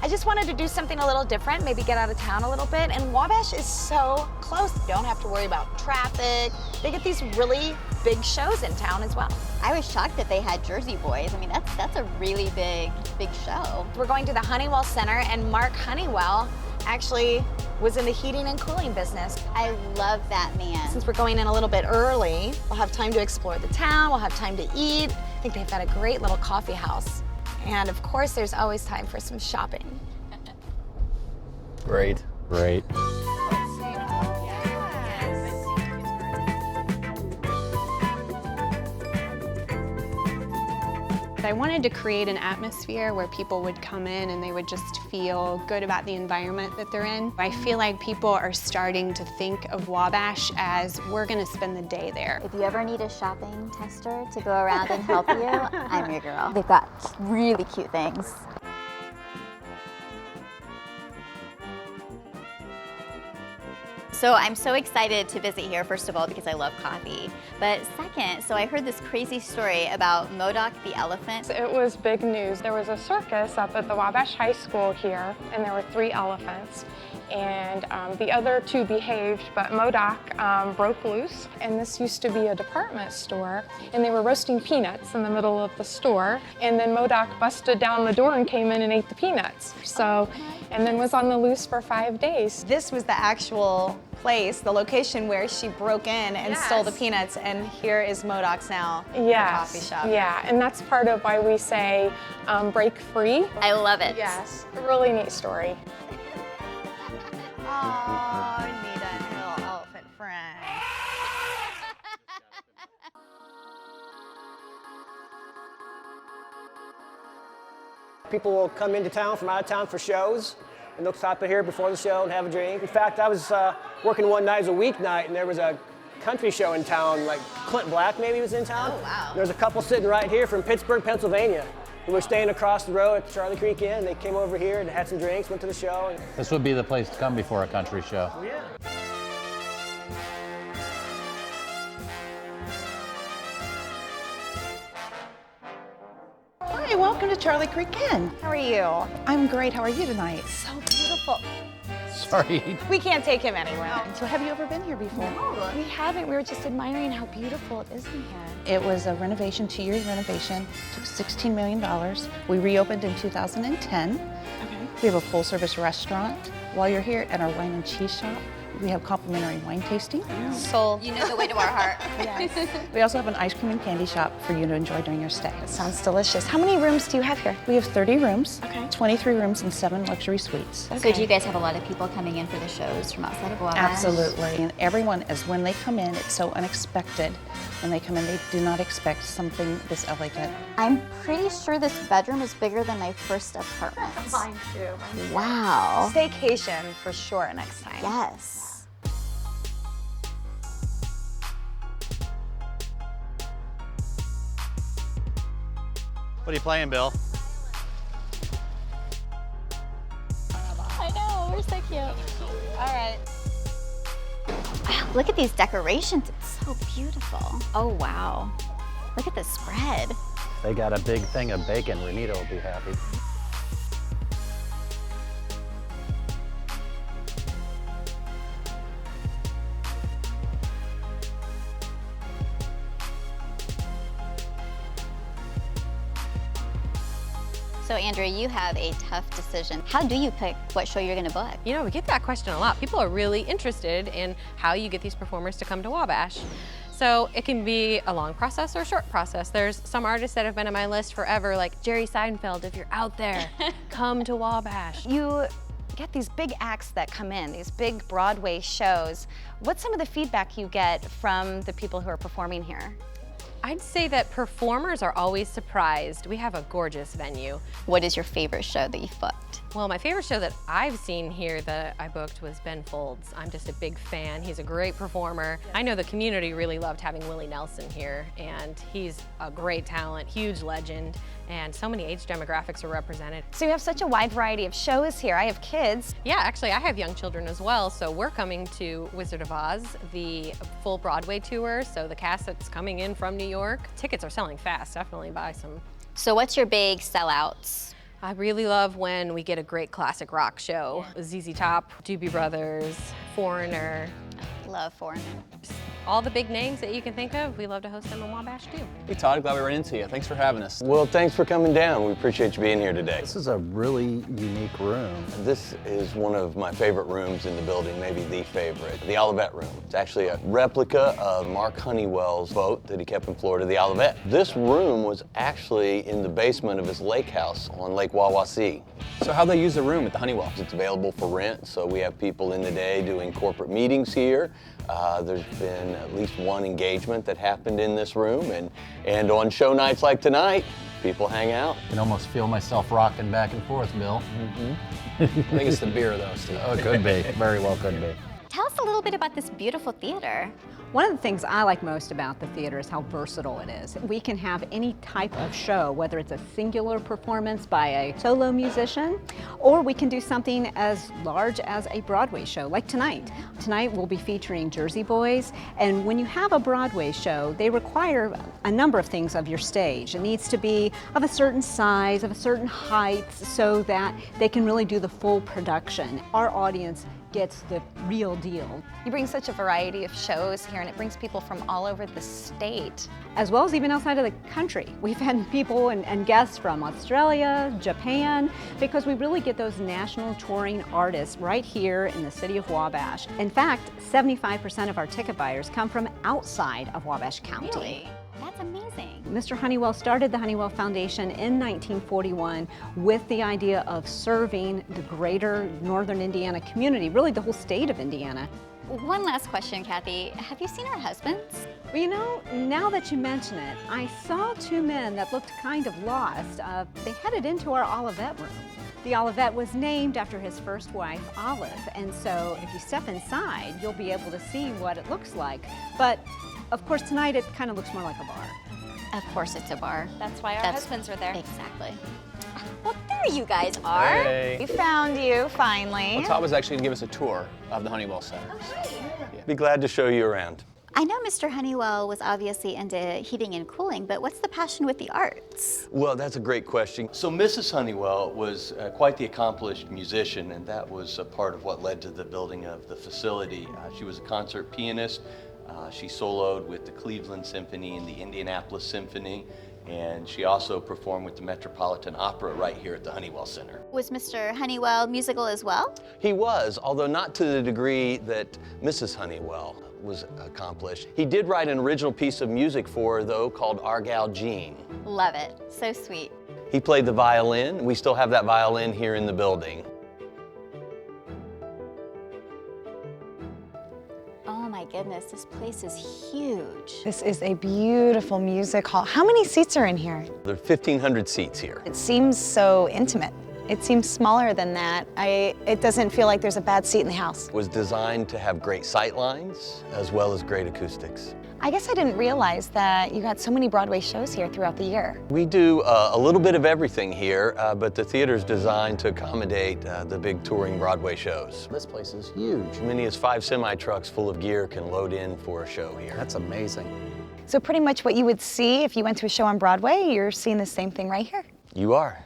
I just wanted to do something a little different, maybe get out of town a little bit, and Wabash is so close. You don't have to worry about traffic. They get these really big shows in town as well. I was shocked that they had Jersey Boys. I mean, that's a really big show. We're going to the Honeywell Center, and Mark Honeywell actually was in the heating and cooling business. I love that man. Since we're going in a little bit early, we'll have time to explore the town, we'll have time to eat. I think they've got a great little coffee house. And of course, there's always time for some shopping. Great. Great. I wanted to create an atmosphere where people would come in and they would just feel good about the environment that they're in. I feel like people are starting to think of Wabash as we're going to spend the day there. If you ever need a shopping tester to go around and help you, I'm your girl. They've got really cute things. So I'm so excited to visit here, first of all, because I love coffee. But second, so I heard this crazy story about Modoc the elephant. It was big news. There was a circus up at the Wabash High School here, and there were 3 elephants. And the other 2 behaved, but Modoc broke loose. And this used to be a department store, and they were roasting peanuts in the middle of the store. And then Modoc busted down the door and came in and ate the peanuts. So, and then was on the loose for 5 days. This was the actual place, the location where she broke in and stole the peanuts, and here is Modoc's now, coffee shop. Yeah, and that's part of why we say break free. I love it. Yes, a really neat story. Oh, Nita and her little elephant friend. People will come into town from out of town for shows, and they'll stop in here before the show and have a drink. In fact, I was working one night, it was a weeknight, and there was a country show in town, like Clint Black maybe was in town. Oh, wow. There was a couple sitting right here from Pittsburgh, Pennsylvania. We were staying across the road at the Charlie Creek Inn. They came over here and had some drinks, went to the show. And This would be the place to come before a country show. yeah. Hi, welcome to Charlie Creek Inn. How are you? I'm great. How are you tonight? So beautiful. Sorry. We can't take him anywhere. So have you ever been here before? No, we haven't. We were just admiring how beautiful it is in here. It was a renovation, 2-year renovation. Took $16 million. We reopened in 2010. Okay. We have a full-service restaurant. While you're here at our wine and cheese shop, we have complimentary wine tasting. Sold. You know the way to our heart. Yes. We also have an ice cream and candy shop for you to enjoy during your stay. Sounds delicious. How many rooms do you have here? We have 30 rooms, Okay. 23 rooms and 7 luxury suites. So do you guys have a lot of people coming in for the shows from outside of Wabash? Absolutely. And everyone, as when they come in, it's so unexpected. When they come in, they do not expect something this elegant. I'm pretty sure this bedroom is bigger than my first apartment. Mine too. Wow. Staycation for sure next time. Yes. What are you playing, Bill? I know, we're so cute. All right. Look at these decorations, it's so beautiful. Oh, wow. Look at the spread. They got a big thing of bacon. Renita will be happy. So Andrea, you have a tough decision. How do you pick what show you're gonna book? You know, we get that question a lot. People are really interested in how you get these performers to come to Wabash. So it can be a long process or a short process. There's some artists that have been on my list forever, like Jerry Seinfeld. If you're out there, come to Wabash. You get these big acts that come in, these big Broadway shows. What's some of the feedback you get from the people who are performing here? I'd say that performers are always surprised. We have a gorgeous venue. What is your favorite show that you've booked? Well, my favorite show that I've seen here that I booked was Ben Folds. I'm just a big fan. He's a great performer. I know the community really loved having Willie Nelson here, and he's a great talent, huge legend, and so many age demographics are represented. So you have such a wide variety of shows here. I have kids. Yeah, actually, I have young children as well, so we're coming to Wizard of Oz, the full Broadway tour, so the cast that's coming in from New York. Tickets are selling fast, definitely buy some. So what's your big sellouts? I really love when we get a great classic rock show. ZZ Top, Doobie Brothers, Foreigner. Love Foreigner. All the big names that you can think of, we love to host them in Wabash too. Hey Todd, glad we ran into you. Thanks for having us. Well, thanks for coming down. We appreciate you being here today. This is a really unique room. This is one of my favorite rooms in the building, maybe the favorite, the Olivet room. It's actually a replica of Mark Honeywell's boat that he kept in Florida, the Olivet. This room was actually in the basement of his lake house on Lake Wawasee. So how they use the room at the Honeywell? It's available for rent, so we have people in the day doing corporate meetings here. There's been at least one engagement that happened in this room, and on show nights like tonight, people hang out. I can almost feel myself rocking back and forth, Bill. I think it's the beer though, Steve. Oh, it could be. Very well could be. Tell us a little bit about this beautiful theater. One of the things I like most about the theater is how versatile it is. We can have any type of show, whether it's a singular performance by a solo musician, or we can do something as large as a Broadway show, like tonight. Tonight we'll be featuring Jersey Boys, and when you have a Broadway show, they require a number of things of your stage. It needs to be of a certain size, of a certain height, so that they can really do the full production. Our audience gets the real deal. You bring such a variety of shows here, and it brings people from all over the state. As well as even outside of the country. We've had people and guests from Australia, Japan, because we really get those national touring artists right here in the city of Wabash. In fact, 75% of our ticket buyers come from outside of Wabash County. Really? That's amazing. Mr. Honeywell started the Honeywell Foundation in 1941 with the idea of serving the greater northern Indiana community, really the whole state of Indiana. One last question, Kathy. Have you seen our husbands? Well, you know, now that you mention it, I saw two men that looked kind of lost. They headed into our Olivet room. The Olivet was named after his first wife, Olive, and so if you step inside, you'll be able to see what it looks like. But of course, tonight it kind of looks more like a bar. Of course it's a bar. That's why our husbands are there. Exactly. Well, there you guys are. Hey. We found you, finally. Well, Todd was actually going to give us a tour of the Honeywell Center. Be glad to show you around. I know Mr. Honeywell was obviously into heating and cooling, but what's the passion with the arts? Well, that's a great question. So Mrs. Honeywell was quite the accomplished musician, and that was a part of what led to the building of the facility. She was a concert pianist. She soloed with the Cleveland Symphony and the Indianapolis Symphony, and she also performed with the Metropolitan Opera right here at the Honeywell Center. Was Mr. Honeywell musical as well? He was, although not to the degree that Mrs. Honeywell was accomplished. He did write an original piece of music for her, though, called Argyle Jean. Love it. So sweet. He played the violin. We still have that violin here in the building. Oh my goodness, this place is huge. This is a beautiful music hall. How many seats are in here? There are 1,500 seats here. It seems so intimate. It seems smaller than that. It doesn't feel like there's a bad seat in the house. It was designed to have great sight lines as well as great acoustics. I guess I didn't realize that you got so many Broadway shows here throughout the year. We do a little bit of everything here, but the theater's designed to accommodate the big touring Broadway shows. This place is huge. As many as 5 semi-trucks full of gear can load in for a show here. That's amazing. So pretty much what you would see if you went to a show on Broadway, you're seeing the same thing right here. You are.